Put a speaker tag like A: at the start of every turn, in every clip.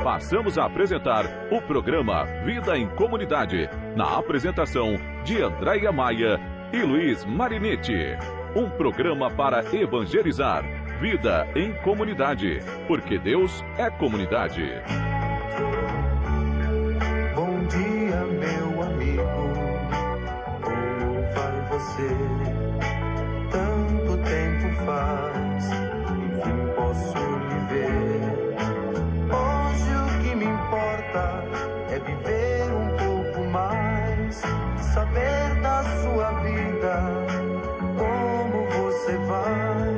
A: Passamos a apresentar o programa Vida em Comunidade, na apresentação de Andréia Maia e Luiz Marinetti. Um programa para evangelizar, vida em comunidade, porque Deus é comunidade.
B: Bom dia, meu amigo, como vai você? Tanto tempo faz, enfim posso lhe ver. Hoje o que me importa é viver um pouco mais, saber da sua vida, como você vai.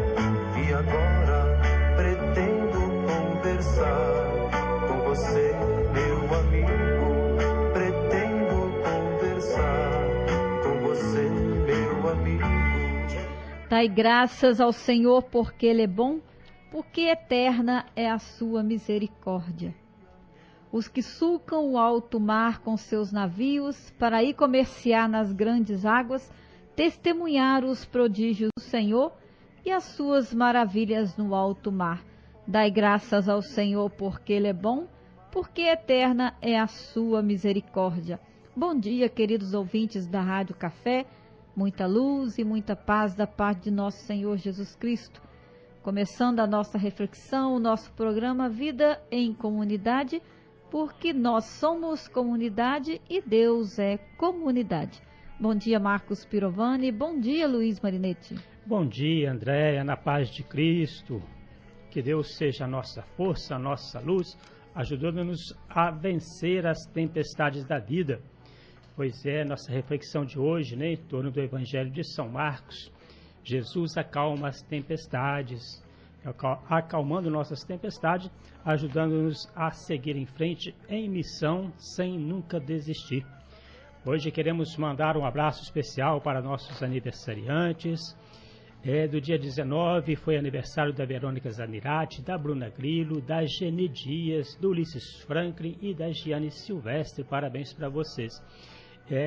B: E agora pretendo conversar com você, meu amigo. Pretendo conversar com você, meu amigo.
C: Dai graças ao Senhor porque Ele é bom, porque eterna é a sua misericórdia. Os que sulcam o alto mar com seus navios, para ir comerciar nas grandes águas, testemunhar os prodígios do Senhor e as suas maravilhas no alto mar. Dai graças ao Senhor porque Ele é bom, porque eterna é a sua misericórdia. Bom dia, queridos ouvintes da Rádio Café, muita luz e muita paz da parte de nosso Senhor Jesus Cristo. Começando a nossa reflexão, o nosso programa Vida em Comunidade, porque nós somos comunidade e Deus é comunidade. Bom dia, Marcos Pirovani. Bom dia, Luiz Marinetti.
D: Bom dia, Andréia, na paz de Cristo. Que Deus seja a nossa força, a nossa luz, ajudando-nos a vencer as tempestades da vida. Pois é, nossa reflexão de hoje, em torno do Evangelho de São Marcos. Jesus acalma as tempestades, acalmando nossas tempestades, ajudando-nos a seguir em frente em missão sem nunca desistir. Hoje queremos mandar um abraço especial para nossos aniversariantes. Do dia 19 foi aniversário da Verônica Zanirati, da Bruna Grilo, da Geni Dias, do Ulisses Franklin e da Giane Silvestre. Parabéns para vocês.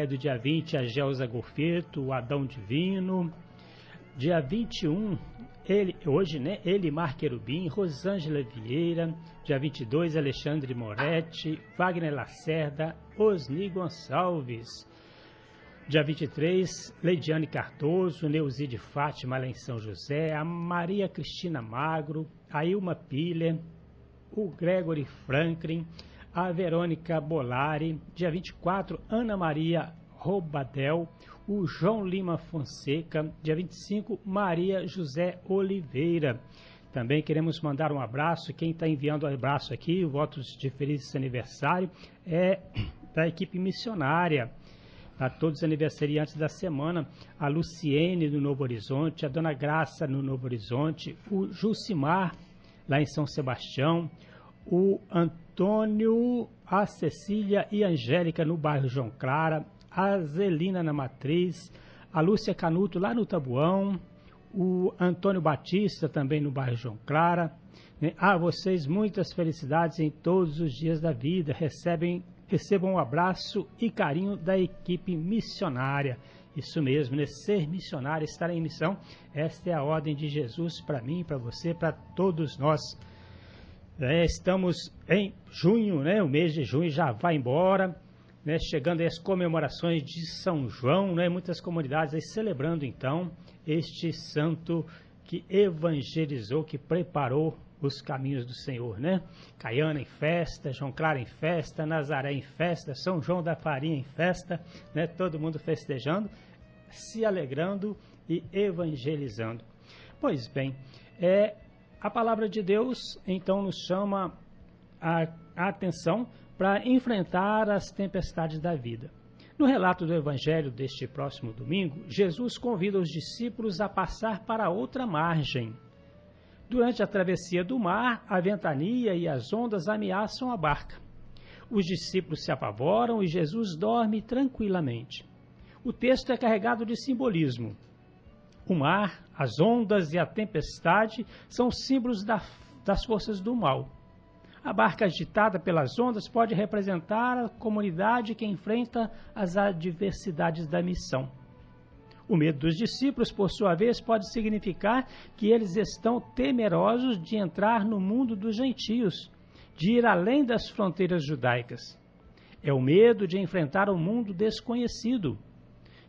D: Do dia 20 a Gelza Golfeto, o Adão Divino. Dia 21, Elimar Querubim, Rosângela Vieira. Dia 22, Alexandre Moretti, Wagner Lacerda, Osni Gonçalves. Dia 23, Leidiane Cardoso, Neuzi de Fátima, lá em São José, a Maria Cristina Magro, a Ilma Piller, o Gregory Franklin, a Verônica Bolari. Dia 24, Ana Maria Robadel, o João Lima Fonseca. Dia 25, Maria José Oliveira. Também queremos mandar um abraço, quem está enviando um abraço aqui, votos de feliz aniversário, é da equipe missionária, a todos os aniversariantes da semana, a Luciene no Novo Horizonte, a Dona Graça no Novo Horizonte, o Jucimar lá em São Sebastião, o Antônio, a Cecília e a Angélica no bairro João Clara, a Zelina na Matriz, a Lúcia Canuto lá no Tabuão, o Antônio Batista também no bairro João Clara. A vocês muitas felicidades em todos os dias da vida. Recebam um abraço e carinho da equipe missionária. Isso mesmo, ser missionário, estar em missão, esta é a ordem de Jesus para mim, para você, para todos nós. Estamos em junho, o mês de junho já vai embora. Chegando aí as comemorações de São João, muitas comunidades aí celebrando então este santo que evangelizou, que preparou os caminhos do Senhor, Caiana em festa, João Clara em festa, Nazaré em festa, São João da Farinha em festa, todo mundo festejando, se alegrando e evangelizando. Pois bem, a palavra de Deus então nos chama a atenção para enfrentar as tempestades da vida. No relato do Evangelho deste próximo domingo, Jesus convida os discípulos a passar para outra margem. Durante a travessia do mar, a ventania e as ondas ameaçam a barca. Os discípulos se apavoram e Jesus dorme tranquilamente. O texto é carregado de simbolismo. O mar, as ondas e a tempestade são símbolos das forças do mal. A barca agitada pelas ondas pode representar a comunidade que enfrenta as adversidades da missão. O medo dos discípulos, por sua vez, pode significar que eles estão temerosos de entrar no mundo dos gentios, de ir além das fronteiras judaicas. É o medo de enfrentar o mundo desconhecido.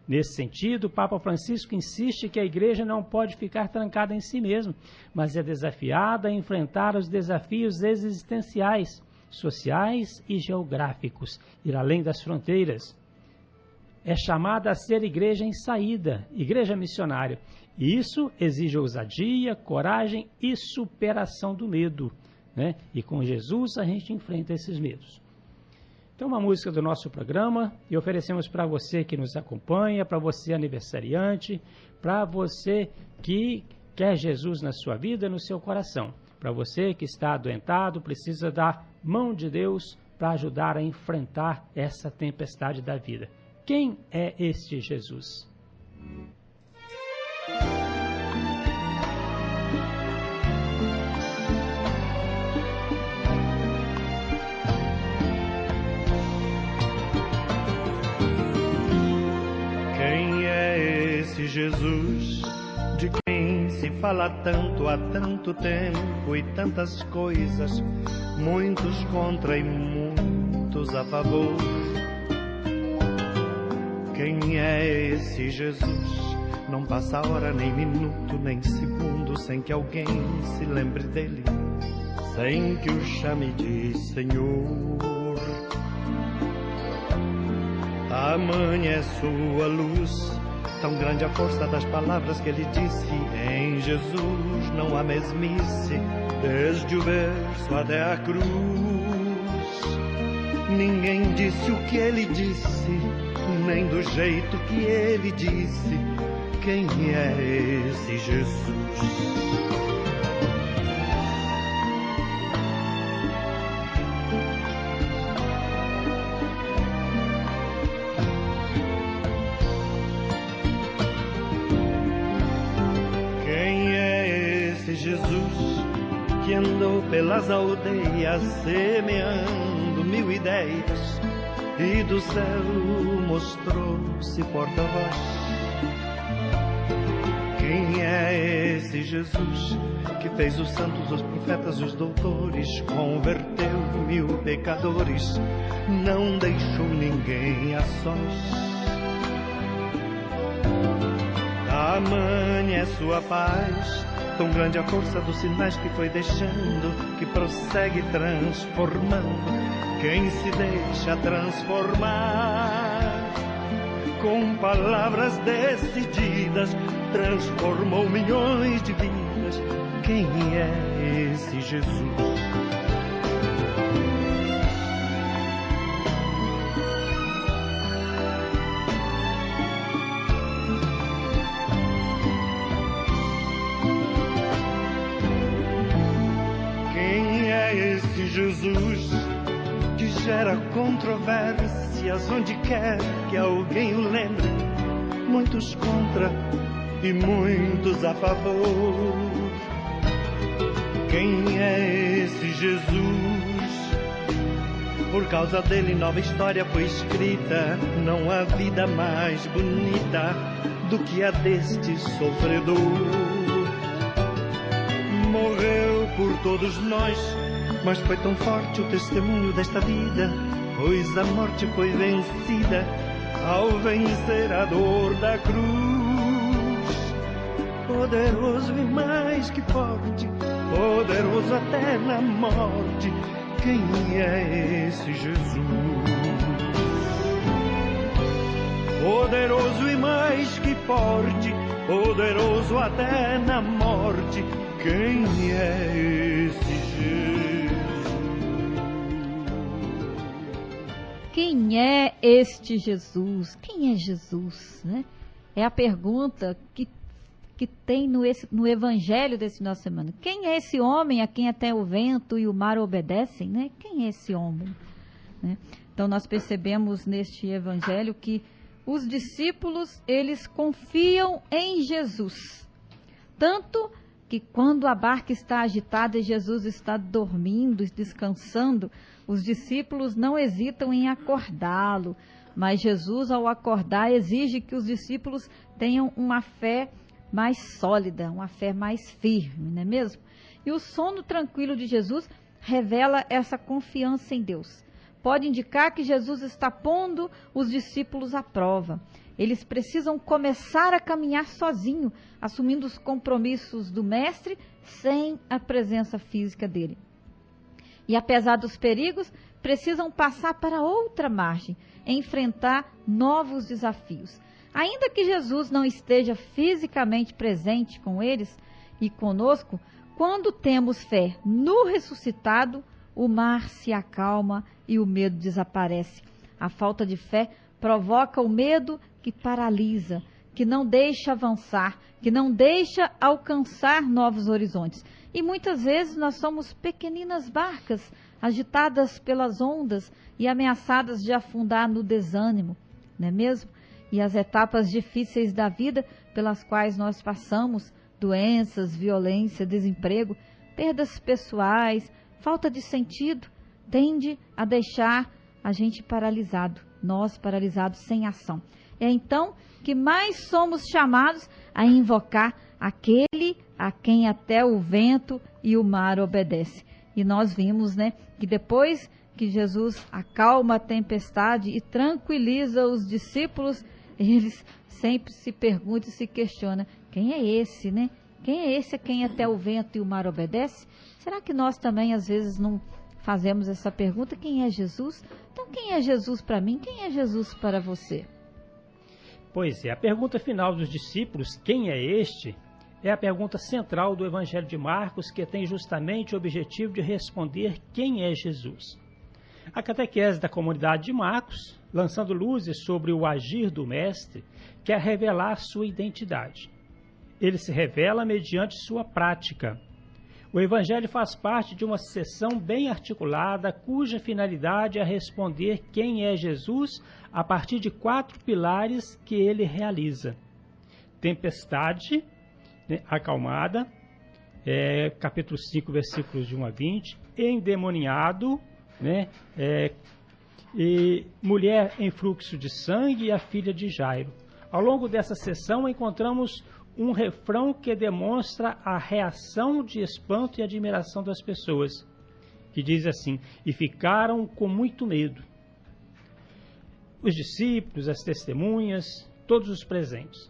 D: Nesse sentido, o Papa Francisco insiste que a igreja não pode ficar trancada em si mesma, mas é desafiada a enfrentar os desafios existenciais, sociais e geográficos, ir além das fronteiras. É chamada a ser igreja em saída, igreja missionária. E isso exige ousadia, coragem e superação do medo, né? E com Jesus a gente enfrenta esses medos. Então, uma música do nosso programa e oferecemos para você que nos acompanha, para você aniversariante, para você que quer Jesus na sua vida e no seu coração, para você que está adoentado, precisa da mão de Deus para ajudar a enfrentar essa tempestade da vida. Quem é este Jesus?
B: Quem é esse Jesus de quem se fala tanto há tanto tempo e tantas coisas, muitos contra e muitos a favor? Quem é esse Jesus? Não passa hora, nem minuto, nem segundo sem que alguém se lembre dele, sem que o chame de Senhor. Tamanha é sua luz, tão grande a força das palavras que ele disse. Em Jesus não há mesmice, desde o berço até a cruz. Ninguém disse o que ele disse, nem do jeito que ele disse. Quem é esse Jesus? Que andou pelas aldeias semeando 1000 ideias e do céu mostrou-se porta-voz. Quem é esse Jesus que fez os santos, os profetas, os doutores, converteu 1000 pecadores, não deixou ninguém a sós? Tamanha é sua paz, tão grande a força dos sinais que foi deixando, que prossegue transformando quem se deixa transformar. Com palavras decididas, transformou milhões de vidas. Quem é esse Jesus? Jesus que gera controvérsias onde quer que alguém o lembre, muitos contra e muitos a favor. Quem é esse Jesus? Por causa dele nova história foi escrita, não há vida mais bonita do que a deste sofredor. Morreu por todos nós, mas foi tão forte o testemunho desta vida, pois a morte foi vencida ao vencer a dor da cruz. Poderoso e mais que forte, poderoso até na morte. Quem é esse Jesus? Poderoso e mais que forte, poderoso até na morte. Quem é esse Jesus?
C: Quem é este Jesus? Quem é Jesus, né? É a pergunta que tem no evangelho desse final de semana. Quem é esse homem a quem até o vento e o mar obedecem, né? Quem é esse homem? Né? Então nós percebemos neste evangelho que os discípulos, eles confiam em Jesus. Tanto que quando a barca está agitada e Jesus está dormindo, descansando, os discípulos não hesitam em acordá-lo, mas Jesus, ao acordar, exige que os discípulos tenham uma fé mais sólida, uma fé mais firme, não é mesmo? E o sono tranquilo de Jesus revela essa confiança em Deus. Pode indicar que Jesus está pondo os discípulos à prova. Eles precisam começar a caminhar sozinho, assumindo os compromissos do Mestre sem a presença física dele. E apesar dos perigos, precisam passar para outra margem, enfrentar novos desafios. Ainda que Jesus não esteja fisicamente presente com eles e conosco, quando temos fé no ressuscitado, o mar se acalma e o medo desaparece. A falta de fé provoca o medo que paralisa, que não deixa avançar, que não deixa alcançar novos horizontes. E muitas vezes nós somos pequeninas barcas, agitadas pelas ondas e ameaçadas de afundar no desânimo, não é mesmo? E as etapas difíceis da vida pelas quais nós passamos, doenças, violência, desemprego, perdas pessoais, falta de sentido, tende a deixar a gente paralisado, nós paralisados sem ação. É então que mais somos chamados a invocar aquele a quem até o vento e o mar obedecem. E nós vimos, que depois que Jesus acalma a tempestade e tranquiliza os discípulos, eles sempre se perguntam e se questionam, quem é esse, Quem é esse a quem até o vento e o mar obedece? Será que nós também, às vezes, não fazemos essa pergunta? Quem é Jesus? Então, quem é Jesus para mim? Quem é Jesus para você?
D: Pois é, a pergunta final dos discípulos, quem é este? É a pergunta central do Evangelho de Marcos, que tem justamente o objetivo de responder quem é Jesus. A catequese da comunidade de Marcos, lançando luzes sobre o agir do Mestre, quer revelar sua identidade. Ele se revela mediante sua prática. O Evangelho faz parte de uma sucessão bem articulada, cuja finalidade é responder quem é Jesus a partir de 4 pilares que ele realiza. Tempestade, acalmada, capítulo 5, versículos de 1 a 20, endemoniado, e mulher em fluxo de sangue e a filha de Jairo. Ao longo dessa sessão encontramos um refrão que demonstra a reação de espanto e admiração das pessoas, que diz assim, e ficaram com muito medo. Os discípulos, as testemunhas, todos os presentes.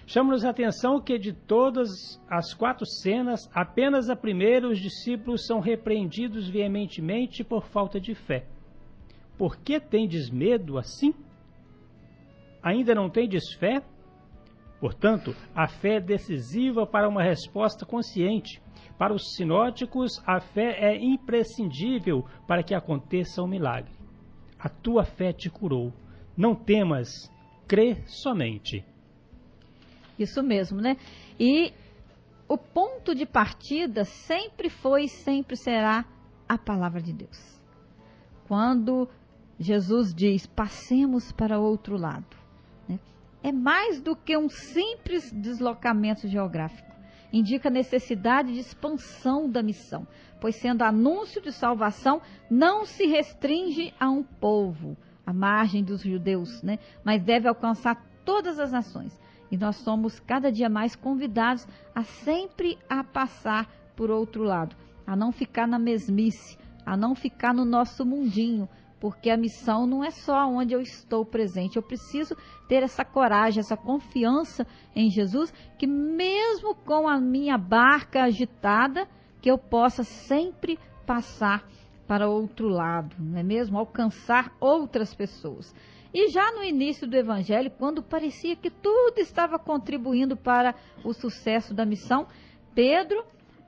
D: Chama-nos a atenção que de todas as 4 cenas, apenas a primeira os discípulos são repreendidos veementemente por falta de fé. Por que tendes medo assim? Ainda não tendes fé? Portanto, a fé é decisiva para uma resposta consciente. Para os sinóticos, a fé é imprescindível para que aconteça um milagre. A tua fé te curou. Não temas, crê somente.
C: Isso mesmo, E o ponto de partida sempre foi e sempre será a palavra de Deus. Quando Jesus diz, passemos para outro lado, é mais do que um simples deslocamento geográfico. Indica a necessidade de expansão da missão, pois sendo anúncio de salvação, não se restringe a um povo, à margem dos judeus, mas deve alcançar todas as nações. E nós somos cada dia mais convidados a sempre a passar por outro lado, a não ficar na mesmice, a não ficar no nosso mundinho, porque a missão não é só onde eu estou presente. Eu preciso ter essa coragem, essa confiança em Jesus, que mesmo com a minha barca agitada, que eu possa sempre passar para outro lado, não é mesmo? Alcançar outras pessoas. E já no início do Evangelho, quando parecia que tudo estava contribuindo para o sucesso da missão, Pedro,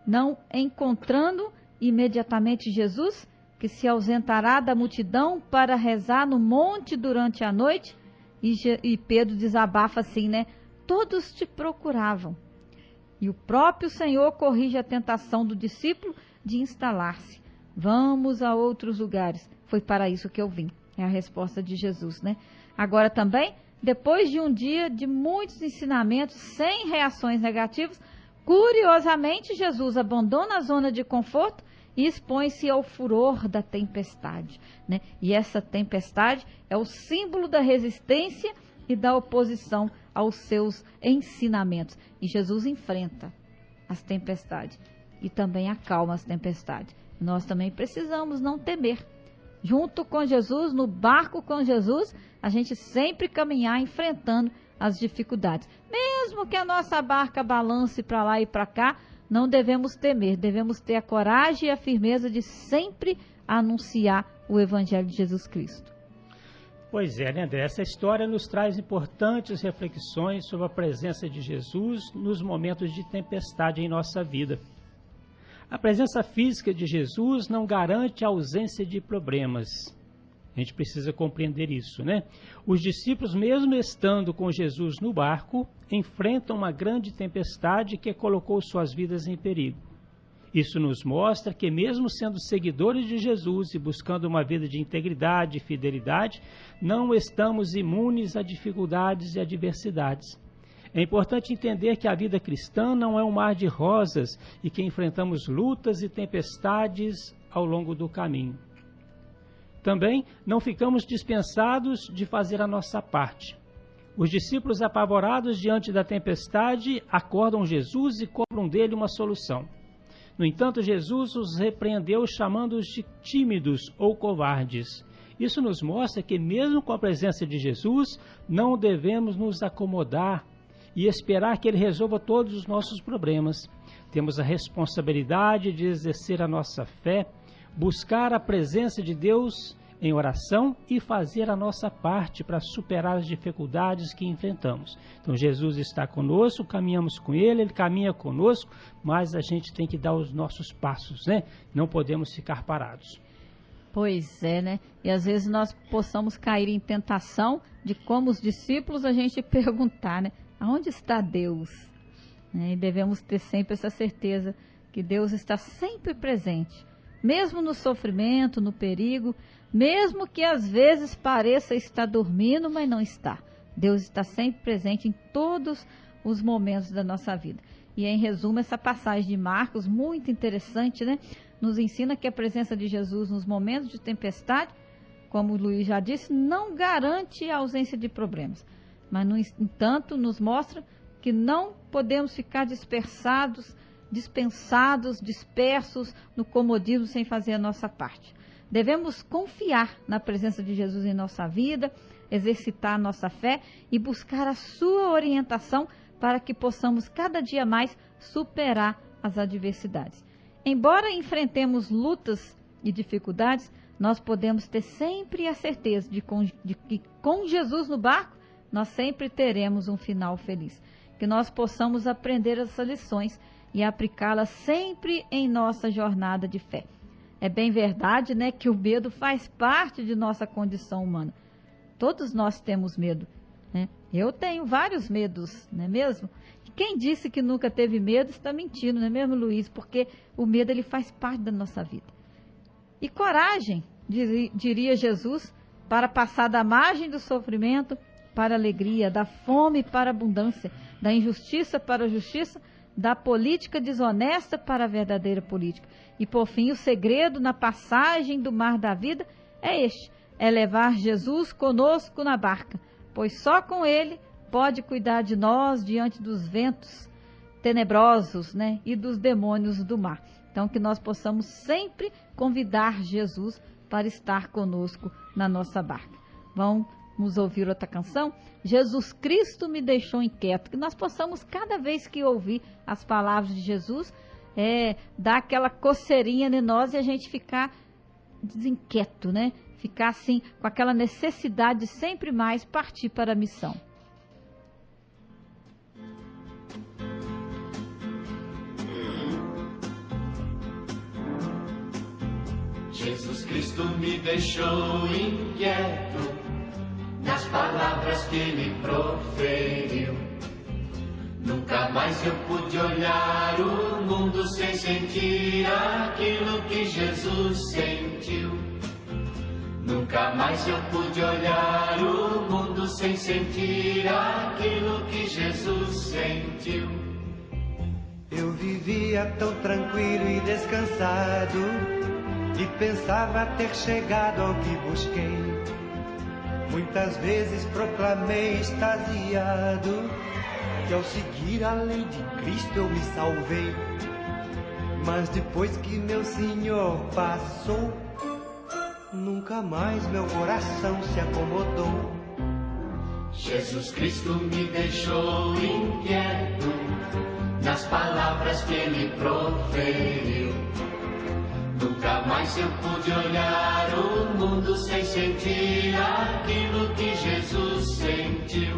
C: não encontrando imediatamente Jesus, que se ausentará da multidão para rezar no monte durante a noite, e Pedro desabafa assim, todos te procuravam. E o próprio Senhor corrige a tentação do discípulo de instalar-se. Vamos a outros lugares. Foi para isso que eu vim. É a resposta de Jesus, Agora também, depois de um dia de muitos ensinamentos sem reações negativas, curiosamente Jesus abandona a zona de conforto e expõe-se ao furor da tempestade, E essa tempestade é o símbolo da resistência e da oposição aos seus ensinamentos. E Jesus enfrenta as tempestades e também acalma as tempestades. nós também precisamos não temer. Junto com Jesus, no barco com Jesus, a gente sempre caminhar enfrentando as dificuldades. Mesmo que a nossa barca balance para lá e para cá, não devemos temer, devemos ter a coragem e a firmeza de sempre anunciar o Evangelho de Jesus Cristo.
D: Pois é, né, André? Essa história nos traz importantes reflexões sobre a presença de Jesus nos momentos de tempestade em nossa vida. A presença física de Jesus não garante a ausência de problemas. A gente precisa compreender isso, né? Os discípulos, mesmo estando com Jesus no barco, enfrentam uma grande tempestade que colocou suas vidas em perigo. Isso nos mostra que, mesmo sendo seguidores de Jesus e buscando uma vida de integridade e fidelidade, não estamos imunes a dificuldades e adversidades. É importante entender que a vida cristã não é um mar de rosas e que enfrentamos lutas e tempestades ao longo do caminho. Também não ficamos dispensados de fazer a nossa parte. Os discípulos, apavorados diante da tempestade, acordam Jesus e cobram dele uma solução. No entanto, Jesus os repreendeu chamando-os de tímidos ou covardes. Isso nos mostra que, mesmo com a presença de Jesus, não devemos nos acomodar e esperar que Ele resolva todos os nossos problemas. Temos a responsabilidade de exercer a nossa fé, buscar a presença de Deus em oração e fazer a nossa parte para superar as dificuldades que enfrentamos. Então Jesus está conosco, caminhamos com Ele, Ele caminha conosco, mas a gente tem que dar os nossos passos, né? Não podemos ficar parados.
C: Pois é, né? E às vezes nós possamos cair em tentação de, como os discípulos, a gente perguntar, né? Aonde está Deus? E devemos ter sempre essa certeza que Deus está sempre presente, mesmo no sofrimento, no perigo, mesmo que às vezes pareça estar dormindo, mas não está. Deus está sempre presente em todos os momentos da nossa vida. E em resumo, essa passagem de Marcos, muito interessante, né? Nos ensina que a presença de Jesus nos momentos de tempestade, como o Luiz já disse, não garante a ausência de problemas. Mas, no entanto, nos mostra que não podemos ficar dispersos no comodismo sem fazer a nossa parte. Devemos confiar na presença de Jesus em nossa vida, exercitar a nossa fé e buscar a sua orientação para que possamos cada dia mais superar as adversidades. Embora enfrentemos lutas e dificuldades, nós podemos ter sempre a certeza de que com Jesus no barco, nós sempre teremos um final feliz. Que nós possamos aprender essas lições e aplicá-las sempre em nossa jornada de fé. É bem verdade, né, que o medo faz parte de nossa condição humana. Todos nós temos medo, né? Eu tenho vários medos, não é mesmo? E quem disse que nunca teve medo está mentindo, não é mesmo, Luiz? Porque o medo, ele faz parte da nossa vida. E coragem, diria Jesus, para passar da margem do sofrimento para a alegria, da fome para a abundância, da injustiça para a justiça, da política desonesta para a verdadeira política. E por fim, o segredo na passagem do mar da vida é este: é levar Jesus conosco na barca, pois só com Ele pode cuidar de nós diante dos ventos tenebrosos, né, e dos demônios do mar. Então, que nós possamos sempre convidar Jesus para estar conosco na nossa barca. Vamos ouvir outra canção? Jesus Cristo me deixou inquieto. Que nós possamos, cada vez que ouvir as palavras de Jesus, dar aquela coceirinha em nós e a gente ficar desinquieto, né? Ficar assim, com aquela necessidade de sempre mais partir para a missão.
E: Jesus Cristo me deixou inquieto nas palavras que ele proferiu. Nunca mais eu pude olhar o mundo sem sentir aquilo que Jesus sentiu. Nunca mais eu pude olhar o mundo sem sentir aquilo que Jesus sentiu.
B: Eu vivia tão tranquilo e descansado e pensava ter chegado ao que busquei. Muitas vezes proclamei extasiado que ao seguir a lei de Cristo eu me salvei. Mas depois que meu senhor passou, nunca mais meu coração se acomodou.
E: Jesus Cristo me deixou inquieto nas palavras que ele proferiu. Nunca mais eu pude olhar o mundo sem sentir aquilo que Jesus sentiu.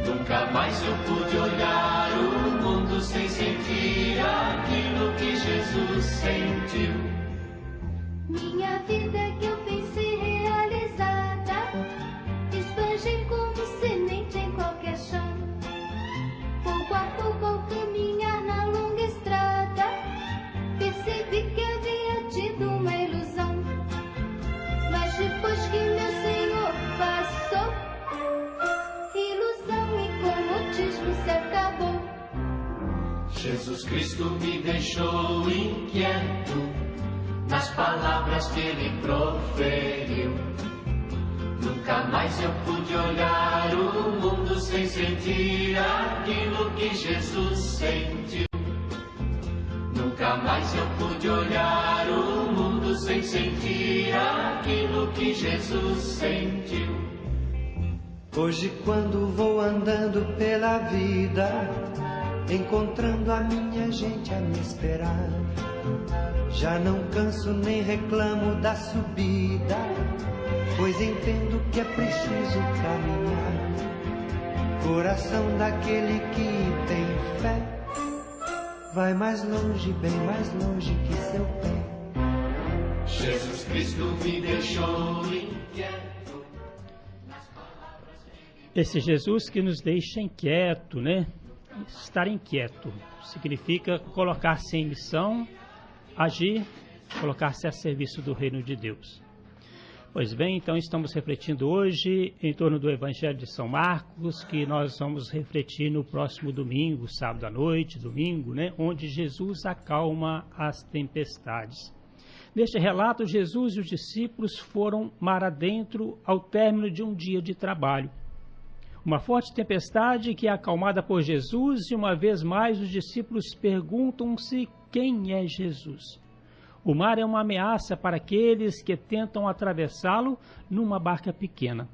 E: Nunca mais eu pude olhar o mundo sem sentir aquilo que Jesus sentiu.
F: Minha vida que eu pensei realizada, esbanjei como semente em qualquer chão. Pouco a pouco ao caminhar na longa estrada, percebi que havia tido uma ilusão. Mas depois que meu Senhor passou, ilusão e comodismo se acabou.
E: Jesus Cristo me deixou inquieto nas palavras que ele proferiu. Nunca mais eu pude olhar o mundo sem sentir aquilo que Jesus sentiu. Nunca mais eu pude olhar o mundo sem sentir aquilo que Jesus sentiu.
B: Hoje quando vou andando pela vida, encontrando a minha gente a me esperar, já não canso nem reclamo da subida, pois entendo que é preciso caminhar. Coração daquele que tem fé vai mais longe, bem mais longe que seu pé.
E: Jesus Cristo me deixou inquieto.
D: Esse Jesus que nos deixa inquieto, né? Estar inquieto significa colocar-se em missão, agir, colocar-se a serviço do reino de Deus. Pois bem, então estamos refletindo hoje em torno do Evangelho de São Marcos, que nós vamos refletir no próximo domingo, sábado à noite, domingo, né, onde Jesus acalma as tempestades. Neste relato, Jesus e os discípulos foram mar adentro ao término de um dia de trabalho. Uma forte tempestade que é acalmada por Jesus e uma vez mais os discípulos perguntam-se quem é Jesus. O mar é uma ameaça para aqueles que tentam atravessá-lo numa barca pequena.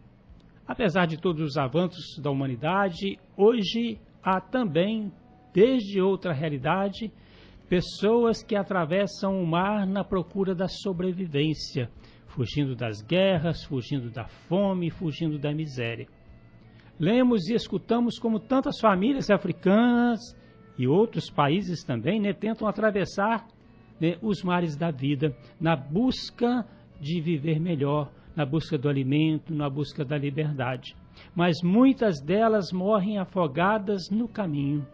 D: Apesar de todos os avanços da humanidade, hoje há também, desde outra realidade, pessoas que atravessam o mar na procura da sobrevivência, fugindo das guerras, fugindo da fome, fugindo da miséria. Lemos e escutamos como tantas famílias africanas e outros países também, né, tentam atravessar, né, os mares da vida, na busca de viver melhor, na busca do alimento, na busca da liberdade. Mas muitas delas morrem afogadas no caminho.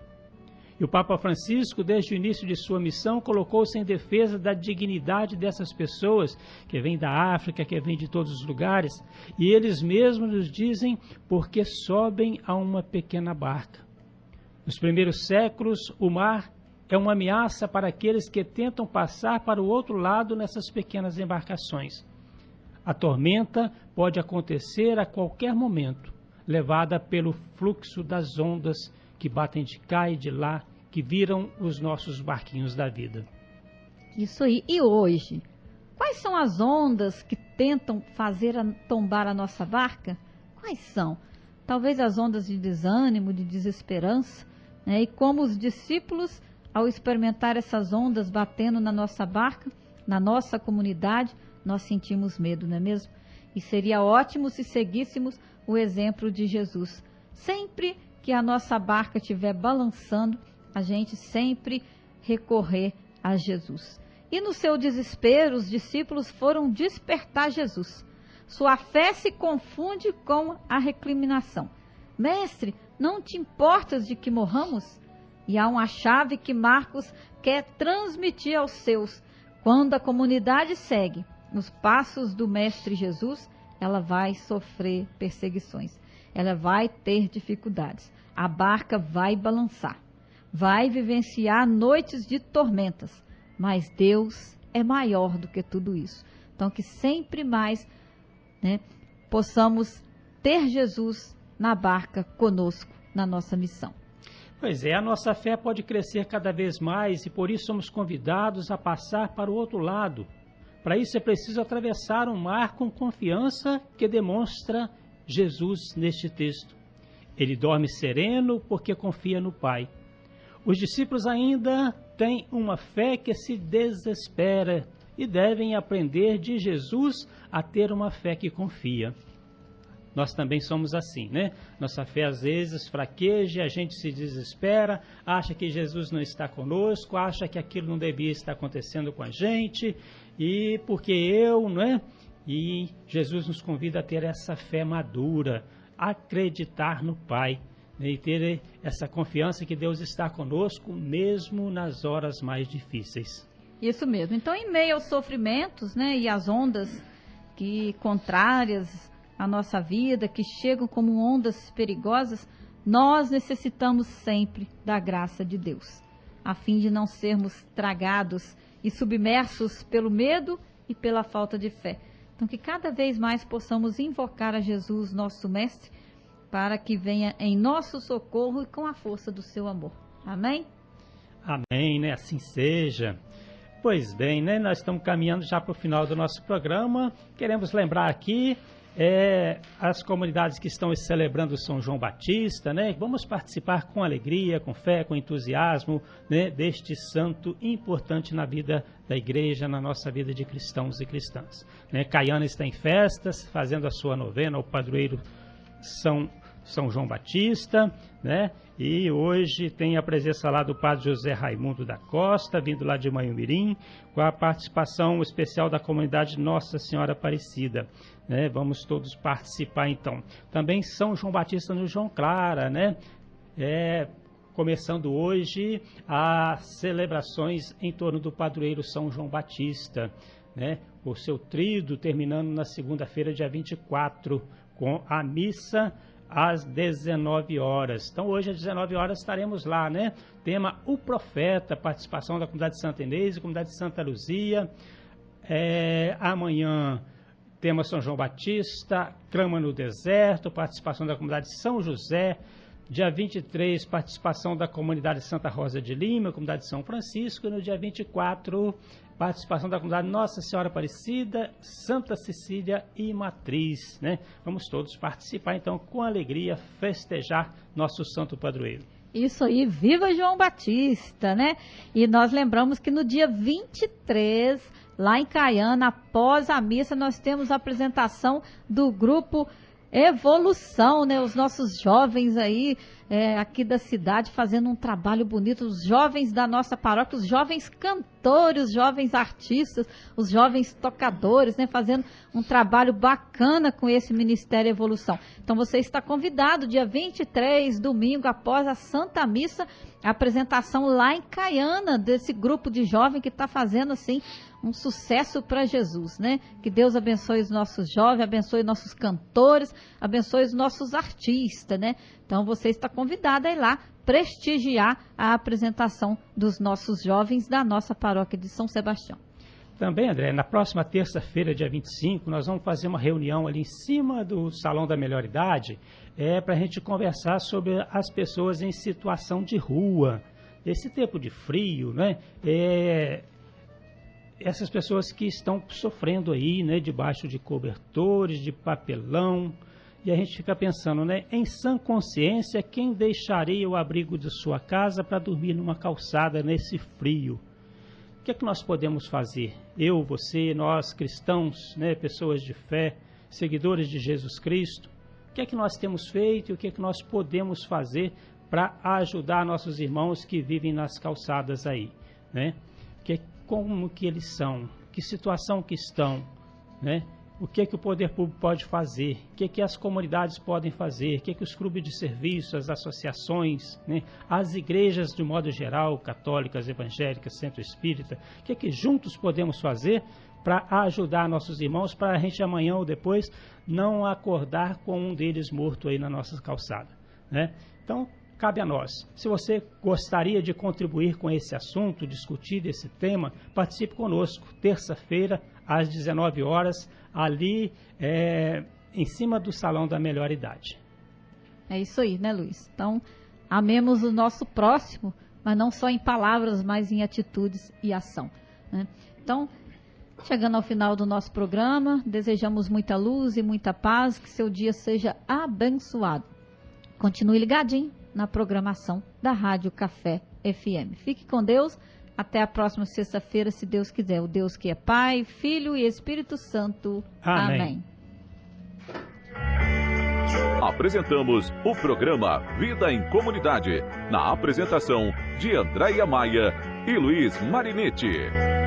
D: E o Papa Francisco, desde o início de sua missão, colocou-se em defesa da dignidade dessas pessoas, que vêm da África, que vêm de todos os lugares, e eles mesmos nos dizem porque sobem a uma pequena barca. Nos primeiros séculos, o mar é uma ameaça para aqueles que tentam passar para o outro lado nessas pequenas embarcações. A tormenta pode acontecer a qualquer momento, levada pelo fluxo das ondas que batem de cá e de lá, que viram os nossos barquinhos da vida.
C: Isso aí. E hoje? Quais são as ondas que tentam fazer tombar a nossa barca? Quais são? Talvez as ondas de desânimo, de desesperança, né? E como os discípulos, ao experimentar essas ondas batendo na nossa barca, na nossa comunidade, nós sentimos medo, não é mesmo? E seria ótimo se seguíssemos o exemplo de Jesus. Sempre que a nossa barca estiver balançando, a gente sempre recorrer a Jesus. E no seu desespero, os discípulos foram despertar Jesus. Sua fé se confunde com a recriminação. Mestre, não te importas de que morramos? E há uma chave que Marcos quer transmitir aos seus. Quando a comunidade segue os passos do Mestre Jesus, ela vai sofrer perseguições. Ela vai ter dificuldades. A barca vai balançar. Vai vivenciar noites de tormentas. Mas Deus é maior do que tudo isso. Então, que sempre mais, né, possamos ter Jesus na barca conosco, na nossa missão.
D: Pois é, a nossa fé pode crescer cada vez mais e por isso somos convidados a passar para o outro lado. Para isso é preciso atravessar um mar com confiança que demonstra Jesus neste texto. Ele dorme sereno porque confia no Pai. Os discípulos ainda têm uma fé que se desespera e devem aprender de Jesus a ter uma fé que confia. Nós também somos assim, né? Nossa fé às vezes fraqueja, a gente se desespera, acha que Jesus não está conosco, acha que aquilo não devia estar acontecendo com a gente, e porque eu, né? E Jesus nos convida a ter essa fé madura, acreditar no Pai, né? E ter essa confiança que Deus está conosco, mesmo nas horas mais difíceis.
C: Isso mesmo. Então, em meio aos sofrimentos, né, e às ondas que contrárias à nossa vida, que chegam como ondas perigosas, nós necessitamos sempre da graça de Deus, a fim de não sermos tragados e submersos pelo medo e pela falta de fé. Então, que cada vez mais possamos invocar a Jesus, nosso Mestre, para que venha em nosso socorro e com a força do seu amor. Amém?
D: Amém, né? Assim seja. Pois bem, né? Nós estamos caminhando já para o final do nosso programa. Queremos lembrar aqui as comunidades que estão celebrando São João Batista, né? Vamos participar com alegria, com fé, com entusiasmo, né? Deste santo importante na vida da igreja, na nossa vida de cristãos e cristãs, né? Caiana está em festas, fazendo a sua novena ao padroeiro São João Batista, né? E hoje tem a presença lá do padre José Raimundo da Costa, vindo lá de Manhumirim, com a participação especial da comunidade Nossa Senhora Aparecida, né? Vamos todos participar então. Também São João Batista no João Clara, né? Começando hoje as celebrações em torno do padroeiro São João Batista, né? O seu tríduo terminando na segunda-feira, dia 24, com a missa às 19 horas. Então hoje às 19 horas estaremos lá, né? Tema O Profeta, participação da comunidade de Santa Inês e comunidade de Santa Luzia. Amanhã tema São João Batista, Clama no Deserto, participação da comunidade de São José. Dia 23, participação da comunidade de Santa Rosa de Lima, comunidade de São Francisco. E no dia 24, participação da comunidade Nossa Senhora Aparecida, Santa Cecília e Matriz, né? Vamos todos participar, então, com alegria, festejar nosso santo padroeiro.
C: Isso aí, viva João Batista, né? E nós lembramos que no dia 23, lá em Caiana, após a missa, nós temos a apresentação do grupo Evolução, né? Os nossos jovens aí, aqui da cidade, fazendo um trabalho bonito, os jovens da nossa paróquia, os jovens cantores, os jovens artistas, os jovens tocadores, né? Fazendo um trabalho bacana com esse Ministério Evolução. Então você está convidado, dia 23, domingo, após a Santa Missa, a apresentação lá em Caiana, desse grupo de jovens que está fazendo, assim, um sucesso para Jesus, né? Que Deus abençoe os nossos jovens, abençoe nossos cantores, abençoe os nossos artistas, né? Então você está convidado a ir lá prestigiar a apresentação dos nossos jovens da nossa paróquia de São Sebastião.
D: Também, André, na próxima terça-feira, dia 25, nós vamos fazer uma reunião ali em cima do Salão da Melhor Idade, para a gente conversar sobre as pessoas em situação de rua. Esse tempo de frio, né? Essas pessoas que estão sofrendo aí, né, debaixo de cobertores, de papelão, e a gente fica pensando, né, em sã consciência, quem deixaria o abrigo de sua casa para dormir numa calçada nesse frio? O que é que nós podemos fazer? Eu, você, nós cristãos, né, pessoas de fé, seguidores de Jesus Cristo, o que é que nós temos feito e o que é que nós podemos fazer para ajudar nossos irmãos que vivem nas calçadas aí, né? Como que eles são, que situação que estão, né? O que o poder público pode fazer, o que as comunidades podem fazer, o que os clubes de serviço, as associações, né? As igrejas de modo geral, católicas, evangélicas, centro espírita, o que juntos podemos fazer para ajudar nossos irmãos, para a gente amanhã ou depois não acordar com um deles morto aí na nossa calçada, né? Então, cabe a nós. Se você gostaria de contribuir com esse assunto, discutir esse tema, participe conosco, terça-feira, às 19 horas, ali em cima do Salão da Melhor Idade.
C: É isso aí, né, Luiz? Então, Amemos o nosso próximo, mas não só em palavras, mas em atitudes e ação, né? Então, chegando ao final do nosso programa, desejamos muita luz e muita paz, que seu dia seja abençoado. Continue ligadinho na programação da Rádio Café FM. Fique com Deus, até a próxima sexta-feira, se Deus quiser. O Deus que é Pai, Filho e Espírito Santo. Amém.
A: Apresentamos o programa Vida em Comunidade, na apresentação de Andréia Maia e Luiz Marinetti.